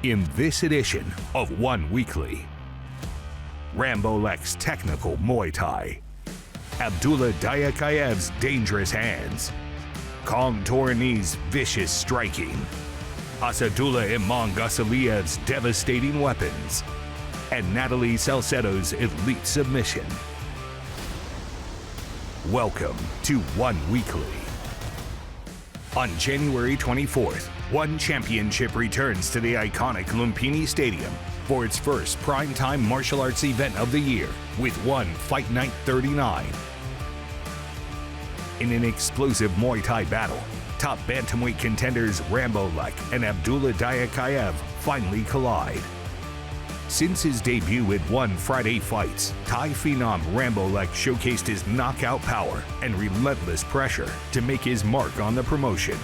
In this edition of One Weekly, Rambolek's technical Muay Thai, Abdulla Dayakaev's dangerous hands, Kongthoranee's vicious striking, Asadullah Imam Gasoliev's devastating weapons, and Natalie Salcetto's elite submission. Welcome to One Weekly. On January 24th, One Championship returns to the iconic Lumpini Stadium for its first primetime martial arts event of the year with One Fight Night 39. In an explosive Muay Thai battle, top bantamweight contenders Rambolek and Abdulla Dayakaev finally collide. Since his debut at One Friday Fights, Thai phenom Rambolek showcased his knockout power and relentless pressure to make his mark on the promotion.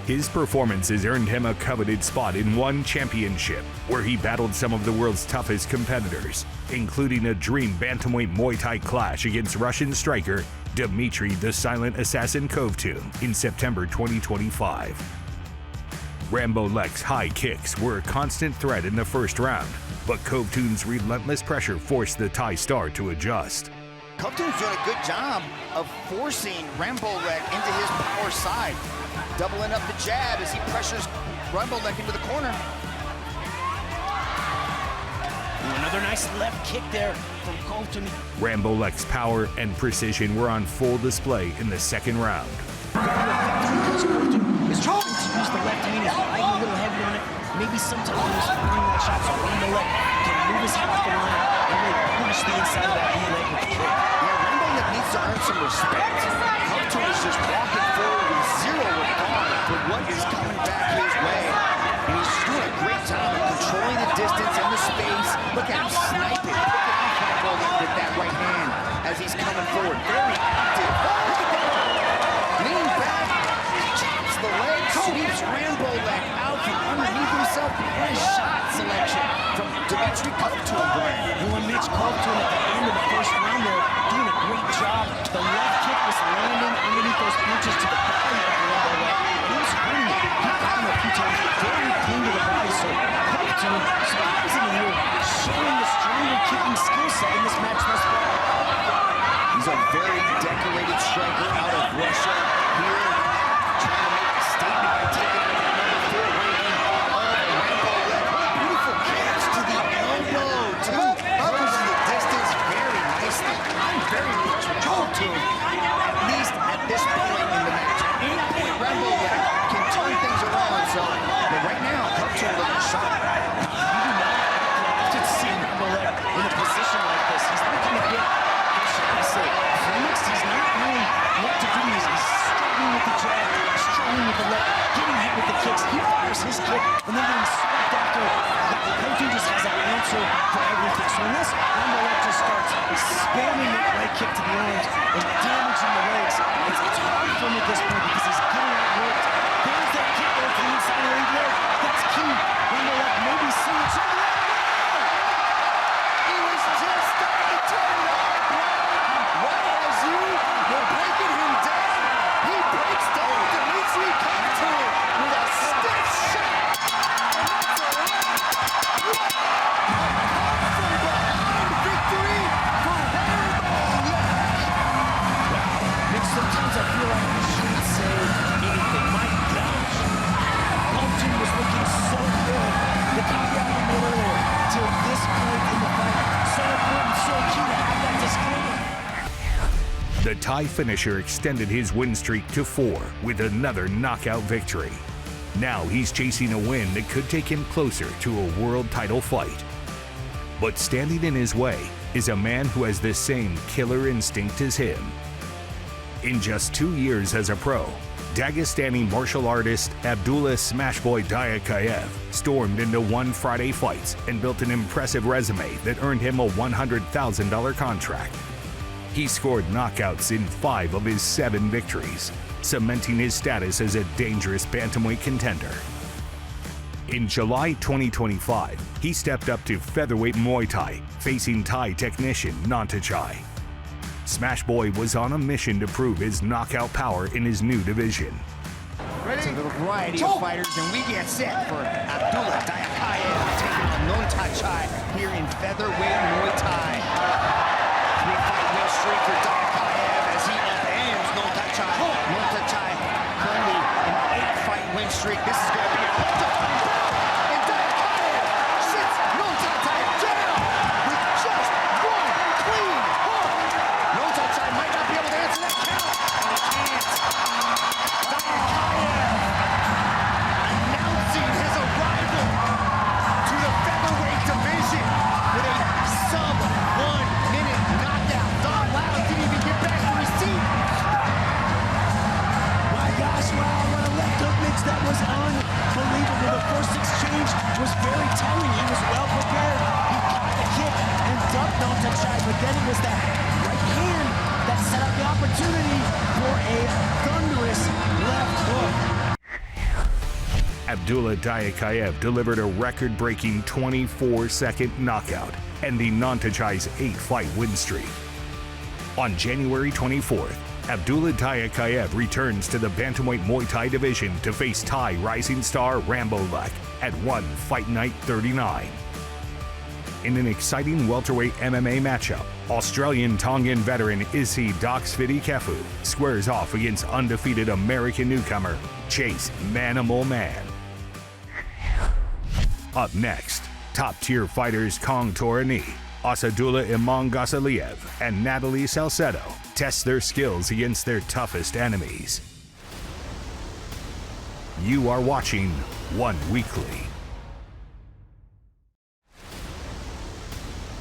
His performances earned him a coveted spot in One Championship, where he battled some of the world's toughest competitors, including a dream bantamweight Muay Thai clash against Russian striker Dmitry the Silent Assassin Kongthoranee in September 2025. Rambolek's high kicks were a constant threat in the first round, but Kongthooranee's relentless pressure forced the Thai star to adjust. Kongthooranee's doing a good job of forcing Rambolek into his power side, doubling up the jab as he pressures Rambolek into the corner. Another nice left kick there from Kongthoranee. Rambolek's power and precision were on full display in the second round. His choice to use the left hand is riding a little heavy on it. Maybe sometimes when he's firing that shot, so Rambolek can move his head off the line and really punish the inside of that knee leg with the kick. Yeah, Rambolek needs to earn some respect. Kongthoranee is just walking forward with zero regard for what is coming back his way. And he's doing a great job of controlling the distance and the space. Look at him sniping. Look at Rambolek with that right hand as he's coming forward. Very active. Look at that. Lean back, chops the leg, sweeps Rambolek out from underneath himself. Nice shot selection from Dmitry Kongthoranee. And when Mitch Kongthoranee at the end of the first round there, doing a great job. The left kick was landing underneath those punches to the body of Rambolek. He was hurting it. He caught him a few times, very clean to the body. So Kongthoranee surprising here, showing the stronger kicking skill set in this match thus far. He's a very decorated striker out of Russia here, trying to make a statement by taking the number 4 ranking of Rambolek. Beautiful catch to the elbow, too. Covers the distance very nicely. I'm very much Kongthoranee, at least at this point in the match. At any point, Rambolek can turn things around, so but right now, Kongthoranee looking sharp. You do not often see Rambolek in a position like this. He's looking to get, flummoxed. He's not knowing what to do. He's struggling with the jab, struggling with the left, getting hit with the kicks. He fires his kick and then getting swept after. Kongthoranee just has that answer for everything. So unless Rambolek just starts spamming that right kick to the arms and damaging the legs, it's hard for him at this point because he's getting outworked. There's that kick there from the inside of the lead leg. That's key. Rambolek maybe seeing something. He was just starting to turn it on. We're breaking him down. He breaks down Dmitry Kongthoranee with a stiff shot. And that's a wrap. From behind victory for Rambolek. Mitch, sometimes I feel like we shouldn't say anything. My gosh. Kongthoranee was looking so good. The caveat I made earlier, till this point in the fight, so important, so key to have that disclaimer. The Thai finisher extended his win streak to 4 with another knockout victory. Now he's chasing a win that could take him closer to a world title fight. But standing in his way is a man who has the same killer instinct as him. In just 2 years as a pro, Dagestani martial artist Abdulla Smashboy Dayakaev stormed into One Friday Fights and built an impressive resume that earned him a $100,000 contract. He scored knockouts in 5 of his 7 victories, cementing his status as a dangerous bantamweight contender. In July 2025, he stepped up to featherweight Muay Thai, facing Thai technician Nantachai. Smashboy was on a mission to prove his knockout power in his new division. Ready? It's a little variety of fighters, and we get set for Abdulla Dayakaev. Chai here in featherweight Muay Thai. 3-fight win streak for Dayakaev as he upends Chai. Chai currently an 8-fight win streak. This is going to be a lifetime battle. And Dayakaev sits Chai down with just one clean hook. Chai might not be able to answer that count, and he can't. Dayakaev announcing his arrival to the featherweight division with a sub-1-minute knockout. Don Lau didn't even get back to his seat. My gosh, wow, what a left hook mix that was unbelievable. The first exchange was very telling. He was well prepared. He caught the kick and ducked Chai, but then it was that right hand that set up the opportunity for a thunderous left hook. Abdulla Dayakaev delivered a record-breaking 24-second knockout, ending Chai's 8-fight win streak. On January 24th, Abdulla Dayakaev returns to the bantamweight Muay Thai division to face Thai rising star Rambolek at Fight Night 39. In an exciting welterweight MMA matchup, Australian-Tongan veteran Issy Dayakaev squares off against undefeated American newcomer Chase Manimal Man. Up next, top-tier fighters Kongthoranee, Abdulla Gasolivia, and Natalie Saletto test their skills against their toughest enemies. You are watching One Weekly.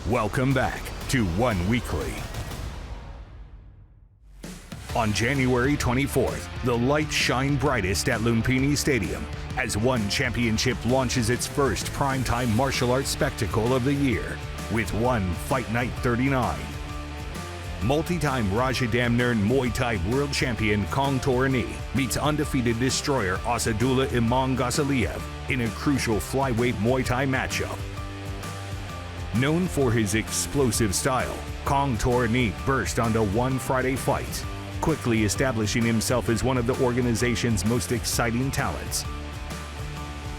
Welcome back to One Weekly. On January 24th, the lights shine brightest at Lumpini Stadium as One Championship launches its first primetime martial arts spectacle of the year with Fight Night 39. Multi-time Raja Damnern Muay Thai World Champion Kongthoranee meets undefeated destroyer Abdulla Gasolivia in a crucial flyweight Muay Thai matchup. Known for his explosive style, Kongthoranee burst onto One Friday Fights, quickly establishing himself as one of the organization's most exciting talents.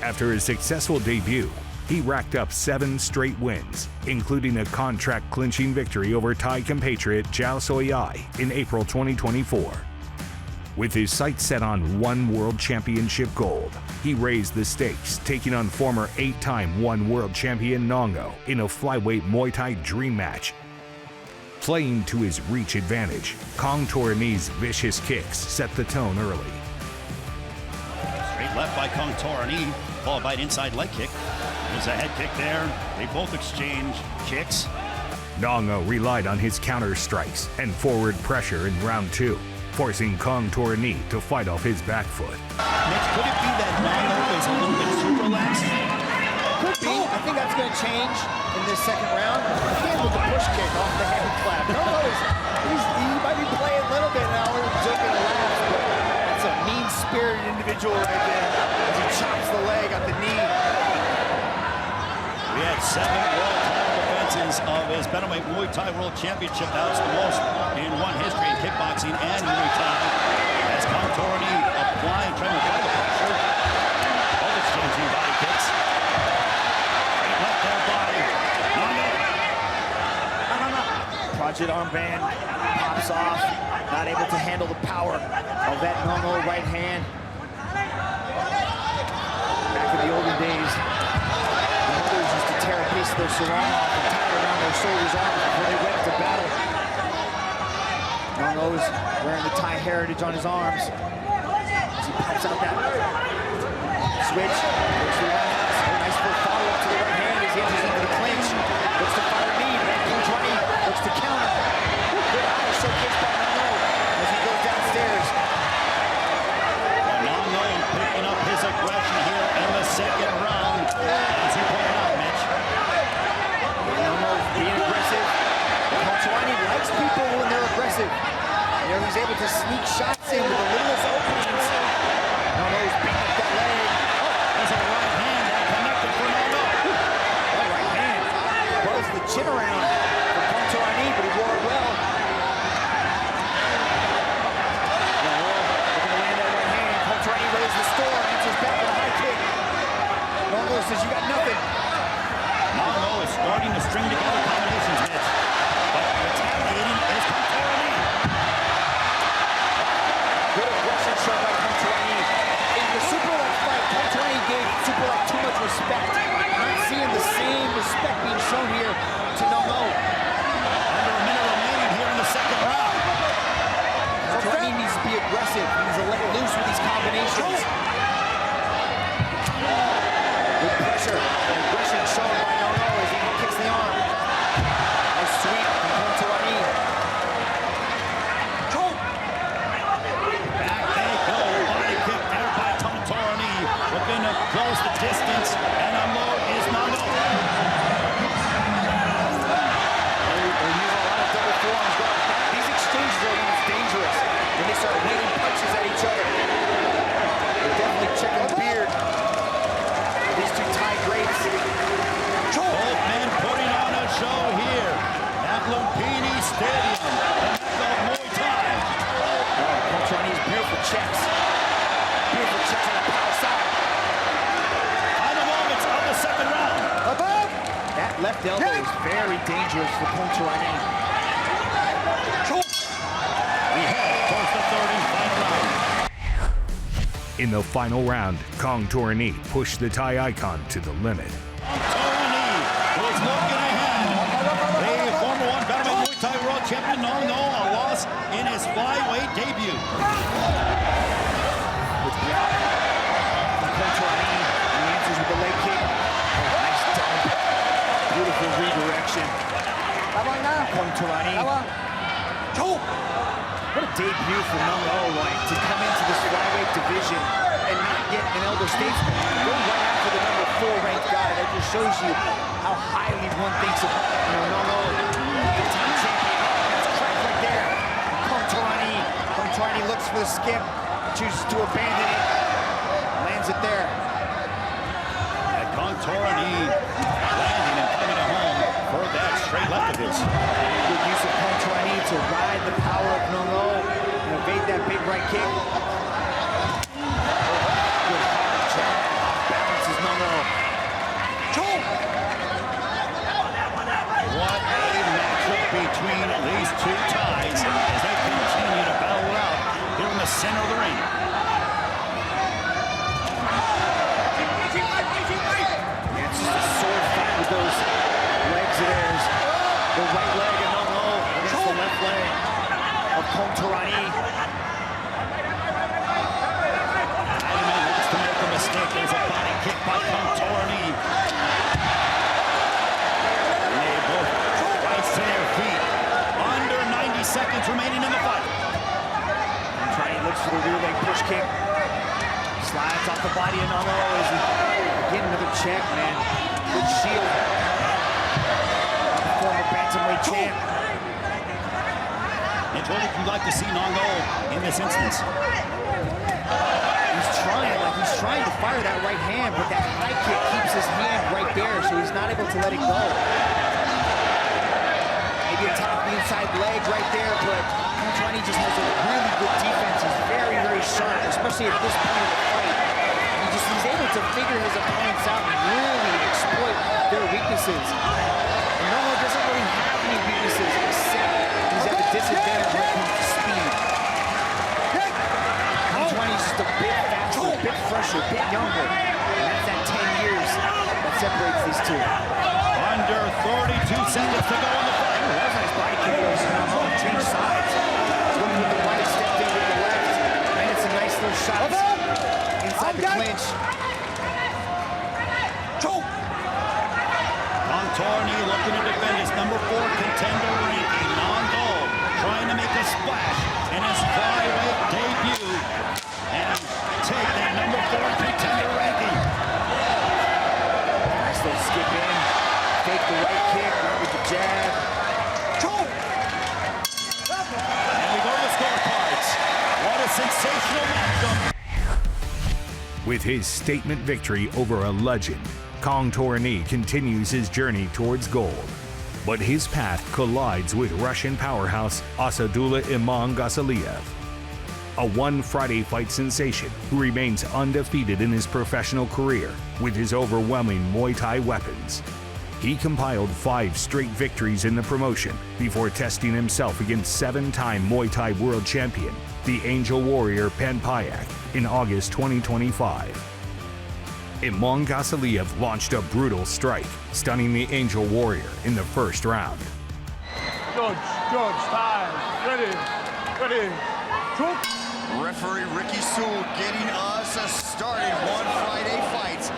After a successful debut, he racked up 7 straight wins, including a contract-clinching victory over Thai compatriot Jao Soyai in April 2024. With his sights set on One World Championship gold, he raised the stakes, taking on former 8-time One World Champion Nongo in a flyweight Muay Thai dream match. Playing to his reach advantage, Kongthoranee's vicious kicks set the tone early. Straight left by Kongthoranee, followed by an inside leg kick. There's a head kick there. They both exchange kicks. Nongo relied on his counter strikes and forward pressure in round 2, forcing Kongthoranee to fight off his back foot. Mitch, could it be that Nongo is a little bit too relaxed? Could be. I think that's going to change in this second round. Again with the push kick off the hand clap. He might be playing a little bit now. We're joking and laughing, but that's a mean-spirited individual right there as he chops the leg at the knee. We had 7 world title defenses of his bantamweight Muay Thai World Championship. That's the most in one history in kickboxing and Muay Thai. As Kongthoranee trying to apply the pressure. Both exchanging body kicks. Left their body. Project armband pops off, not able to handle the power of that Nongo right hand. Back in the olden days, the mothers used to tear a piece of their sarong off and tie it around their shoulders' arms before they went to battle. Nongo's wearing the Thai heritage on his arms as he pops out that switch. Looks to the roundhouse. Nice full follow-up to the right hand as he enters into the clinch. Looks to fire knee. Kongthoranee looks to counter. Good eye showcased by Nongo as he goes downstairs. Nongo picking up his aggression here in the second round. As he pointed out, Mitch. Nongo being aggressive. Kongthoranee likes people when they're aggressive. You know, he's able to sneak shots in with the littlest openings. Nongo's beating up that leg. There's a right hand that connected for Nongo. That right hand buzz the chin around for Kongthoranee, but he wore it well. Looking to land that right hand. Kongthoranee raises the score, answers back with a high kick. Nongo says, "You got nothing." Mongo is starting to string together combinations, Mitch. But retaliating is Kongthoranee. Good aggression shown by Kongthoranee. In the Super Light fight, Kongthoranee gave Super Light too much respect. Not seeing the same respect being shown here to Mongo. Under a minute remaining here in the second round. Kongthoranee needs to be aggressive. He needs to let loose with these combinations. Good pressure and aggression shown by Mongo as he kicks the arm. Nice sweep from Kongthoranee. Back they go. Body kick there by Kongthoranee. Looking to close the distance. And unload is Mongo. They're using a lot of double forearms. These exchanges are when it's dangerous. When they start landing punches at each other. They're definitely checking the beard. These two Thai greats. Both men putting on a show here at Lumpini Stadium. The Muay Thai. Kongthoranee's beautiful checks. Beautiful checks on the power side. Final moments of the second round. That left elbow is very dangerous for Kongthoranee. We head towards the third and final round. In the final round, Kongthoranee pushed the Thai icon to the limit. Kongthoranee is looking ahead. The former one battle Muay Thai World Champion Mongo, a loss in his flyweight debut. With block from Kongthoranee. He answers with the leg kick. Oh, nice dump. Beautiful redirection. Kongthoranee. What a debut for Mongo, like, to come into this flyweight division and not get an elbow statesman. Go right after the number 4 ranked guy. That just shows you how highly one thinks of, Mongo, the time champion. That's cracked right there. Kongthoranee looks for the skip, chooses to abandon it, lands it there. And Kongthoranee landing and coming to home for that straight left of his. Good use of Kongthoranee to ride the power of Mongo and evade that big right kick. Good hard jab. Balances Mongo. What a matchup between these two Thais as they continue to battle it out here in the center of the ring. It's just a sword fight with those legs of theirs. The right leg of Mongo against the left leg of Kongthoranee. Hyman looks to make a mistake. There's a body kick by Kongthoranee. And they both rise to their feet. Under 90 seconds remaining in the fight. Kongthoranee looks for the rear leg push kick. Slides off the body of Mongo as he again another check, man. Good shield. Former bantamweight champ. Mitch, what would you like to see Mongo in this instance? He's trying to fire that right hand, but that high kick keeps his hand right there, so he's not able to let it go. Maybe attack the inside leg right there, but Kongthoranee just has a really good defense. He's very, very sharp, especially at this point of the fight. He's able to figure his opponents out and really exploit their weaknesses. And Mongo doesn't really have any weaknesses except he's at a disadvantage when it comes to speed. Kongthoranee's just a bit faster, a bit fresher, a bit younger. And that's that 10 years that separates these two. Under 32 seconds to go in the fight. That was a nice body kick. Mongo changed sides. Looked with the right, stepped in with the left. Landed some nice little shots inside the clinch. Kongthoranee looking to defend his number 4 contender ranking. Mongo trying to make a splash in his flyweight debut and take that number 4 contender ranking. Nice little skip in. Take the right kick, right with the jab. And we go to the scorecards. What a sensational matchup. With his statement victory over a legend, Kongthoranee continues his journey towards gold. But his path collides with Russian powerhouse Abdulla Gasolivia, a one Friday fight sensation who remains undefeated in his professional career with his overwhelming Muay Thai weapons. He compiled 5 straight victories in the promotion before testing himself against 7-time Muay Thai world champion, the Angel Warrior Panpayak, in August 2025. Imong Gasoliev launched a brutal strike, stunning the Angel Warrior in the first round. Judge, time. Ready. Shoot. Referee Ricky Sewell getting us started. One Friday fights.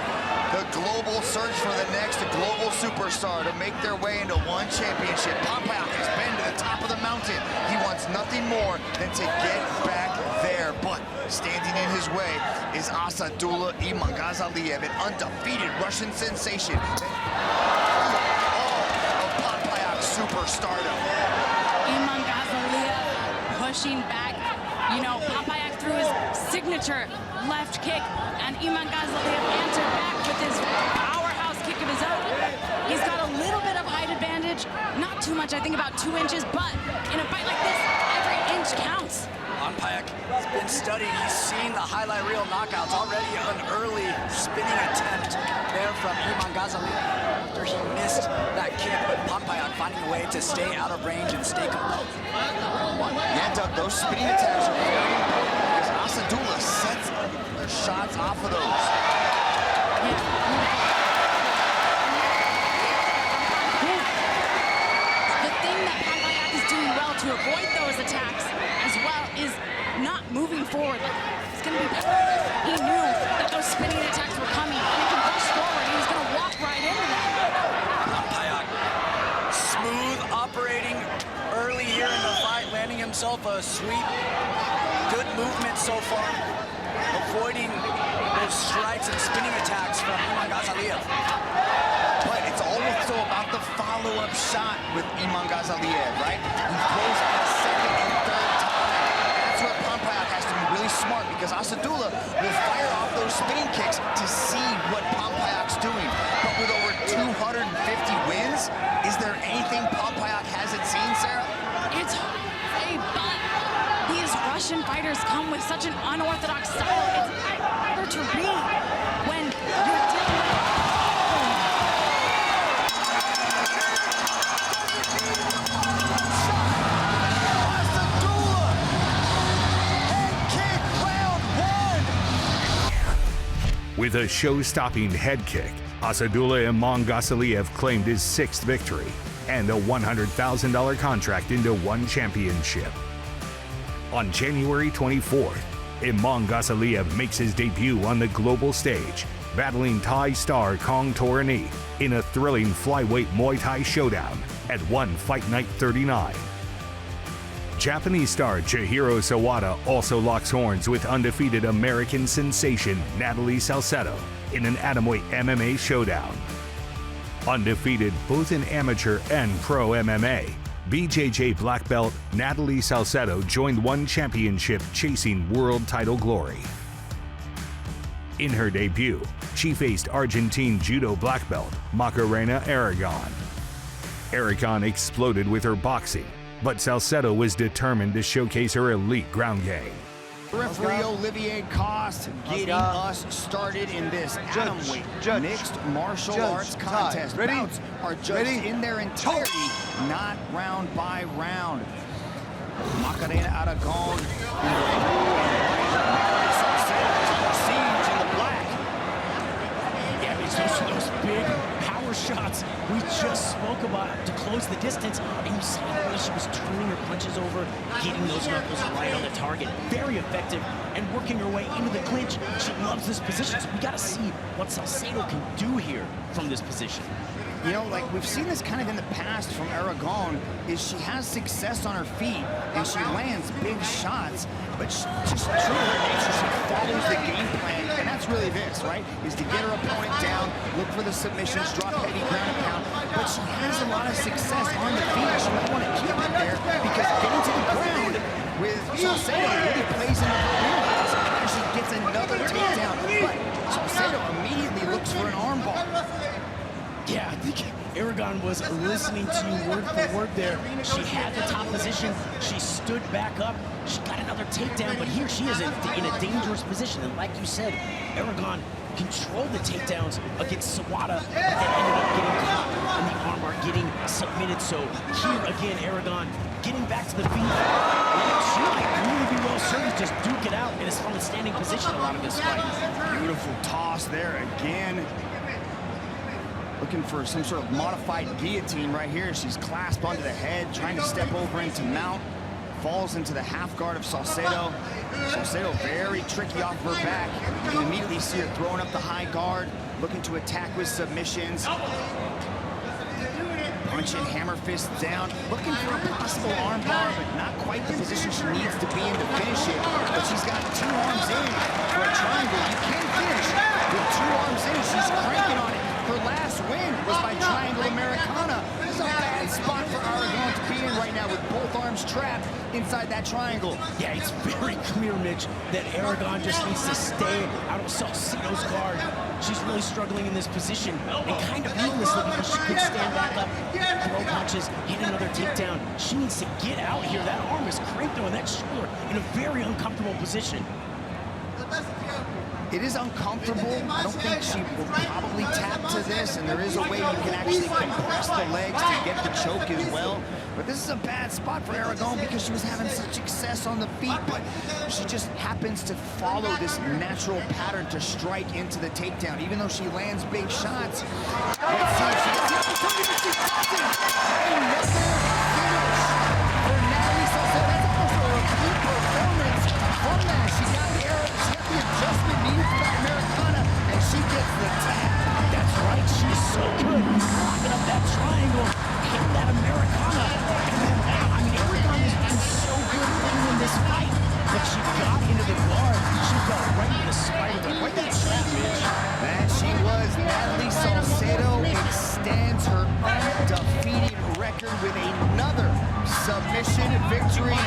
The global search for the next global superstar to make their way into one championship. Panpayak has been to the top of the mountain. He wants nothing more than to get back there. But standing in his way is Abdulla Imong Gasoliev, an undefeated Russian sensation. All of Panpayak's superstardom. Imong Gasoliev pushing back. You know, Panpayak threw his signature left kick, and Imong Gasoliev answered back with his powerhouse kick of his own. He's got a little bit of height advantage, not too much, I think about 2 inches, but in a fight like this, every inch counts. Panpayak has been studied. He's seen the highlight reel knockouts. Already an early spinning attempt there from Imong Gasoliev after he missed that kick, but Panpayak finding a way to stay out of range and stay composed. Yeah, Doug, those spinning attacks are very important because Abdulla sets their shots off of those. The thing that Panpayak is doing well to avoid those attacks as well is not moving forward. It's going to be He knew that those spinning attacks were coming, and he can push forward. He was going to walk right into them. Panpayak, smooth operating early here in the fight, landing himself a sweep. Good movement so far, avoiding those strikes and spinning attacks from Imong Gasoliev. But it's also about the follow-up shot with Imong Gasoliev, right? He throws a second and third time. That's where Panpayak has to be really smart because Abdulla will fire off those spinning kicks to see what Panpayak's doing. But with over 250 wins, is there anything Panpayak hasn't seen, Sarah? It's but these Russian fighters come with such an unorthodox style. It's harder to read when you're dealing with With a show-stopping head kick, Abdulla Imong Gasoliev claimed his 6th victory and a $100,000 contract into one championship. On January 24th, Imong Gasoliev makes his debut on the global stage, battling Thai star Kongthoranee in a thrilling flyweight Muay Thai showdown at One Fight Night 39. Japanese star Chihiro Sawada also locks horns with undefeated American sensation Natalie Saletto in an atomweight MMA showdown. Undefeated both in amateur and pro MMA, BJJ black belt Natalie Saletto joined one championship chasing world title glory. In her debut, she faced Argentine judo black belt Macarena Aragon. Aragon exploded with her boxing, but Saletto was determined to showcase her elite ground game. Referee Olivier Coste getting us started in this atomweight mixed martial arts contest. Bouts are judged in their entirety, not round by round. Macarena Aragon in the blue and white, Saletto in the black. Yeah, it's those big power shots we just spoke about to close the distance, and you saw the way she was turning her punches over, getting those knuckles right on the target. Very effective, and working her way into the clinch. She loves this position, so we got to see what Saletto can do here from this position. You know, like we've seen this kind of in the past from Aragon, is she has success on her feet and she lands big shots, but just true to her nature, she follows the game plan, and that's really this, right? Is to get her opponent down, look for the submissions, drop heavy ground and pound, but she has a lot of success on the feet. She might want to keep it there because getting to the ground with Saletto really plays into her wheelhouse, and she gets another takedown, but Saletto immediately looks for an armbar. Yeah, I think Aragon was listening to you word for word there. She had the top position. She stood back up. She got another takedown, but here she is in a dangerous position. And like you said, Aragon controlled the takedowns against Sawada and ended up getting caught in getting submitted. So here again, Aragon getting back to the feet. She might really be well served to just duke it out in his from a standing position a lot of this fight. Beautiful toss there again. Looking for some sort of modified guillotine right here. She's clasped onto the head, trying to step over into mount. Falls into the half guard of Saletto. Saletto very tricky off her back. You can immediately see her throwing up the high guard, looking to attack with submissions. Punching hammer fist down, looking for a possible arm bar, but not quite the position she needs to be in to finish it. But she's got 2 arms in for a triangle. You can't finish with 2 arms in. She's cranking on it. Her last win was by triangle Americana. This is a bad spot for Aragon to be in right now with both arms trapped inside that triangle. Yeah, it's very clear, Mitch, that Aragon just needs to stay out of Saletto's guard. She's really struggling in this position, and kind of needlessly because she could stand back up, throw punches, hit another takedown. She needs to get out here. That arm is cranked on that shoulder in a very uncomfortable position. It is uncomfortable. I don't think she will probably tap to this, and there is a way you can actually compress the legs to get the choke as well. But this is a bad spot for Aragon because she was having such success on the feet, but she just happens to follow this natural pattern to strike into the takedown, even though she lands big shots. Let's see if she gets the opportunity, but she's passing. Another finish for Natalie Saletto. That's almost a repeat performance from that. She got the adjustment needed for that Americana, and she gets the tap. That's right, she's so good. Locking up that triangle, hitting that Americana. And then, I mean, Aragon has been so good winning this fight, but she got into the guard. She got right in the spider, right in that trap, bitch. And she was. Natalie Saletto extends her undefeated record with another submission victory.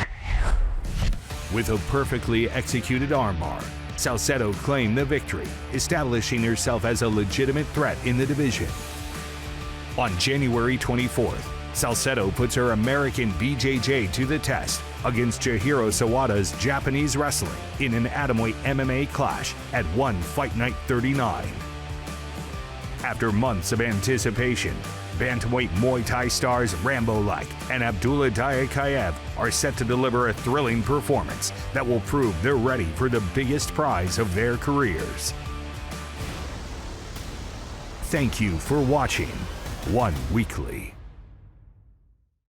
With a perfectly executed armbar, Saletto claimed the victory, establishing herself as a legitimate threat in the division. On January 24th, Saletto puts her American BJJ to the test against Chihiro Sawada's Japanese wrestling in an atomweight MMA clash at One Fight Night 39. After months of anticipation, bantamweight Muay Thai stars Rambolek and Abdulla Dayakaev are set to deliver a thrilling performance that will prove they're ready for the biggest prize of their careers. Thank you for watching One Weekly.